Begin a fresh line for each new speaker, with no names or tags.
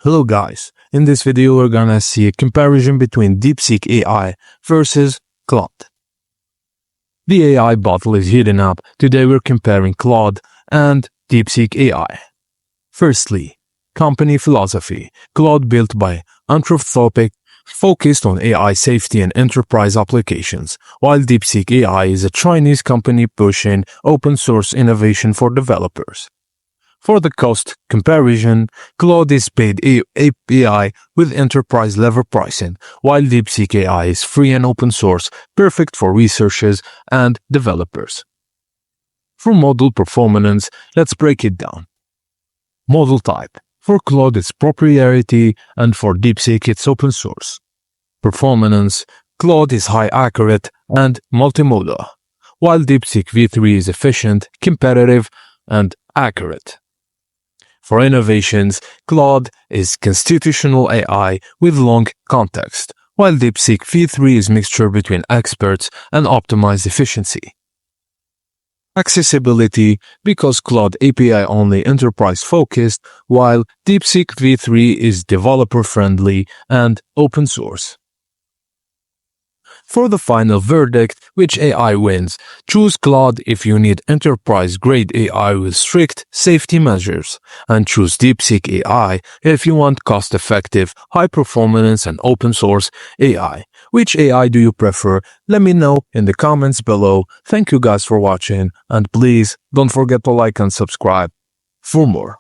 Hello guys, in this video we're gonna see a comparison between DeepSeek AI versus Claude. The AI battle is heating up. Today we're comparing Claude and DeepSeek AI. Firstly, company philosophy. Claude, built by Anthropic, focused on AI safety and enterprise applications, while DeepSeek AI is a Chinese company pushing open source innovation for developers. For the cost comparison, Claude is paid API with enterprise-level pricing, while DeepSeek AI is free and open source, perfect for researchers and developers. For model performance, let's break it down. Model type. For Claude it's proprietary and for DeepSeek it's open source. Performance. Claude is high accurate and multimodal, while DeepSeek v3 is efficient, competitive, and accurate. For innovations, Claude is constitutional AI with long context, while DeepSeek v3 is mixture between experts and optimized efficiency. Accessibility, because Claude API only enterprise focused, while DeepSeek v3 is developer friendly and open source. For the final verdict, which AI wins? Choose Claude if you need enterprise-grade AI with strict safety measures, and choose DeepSeek AI if you want cost-effective, high-performance, and open-source AI. Which AI do you prefer? Let me know in the comments below. Thank you guys for watching, and please don't forget to like and subscribe for more.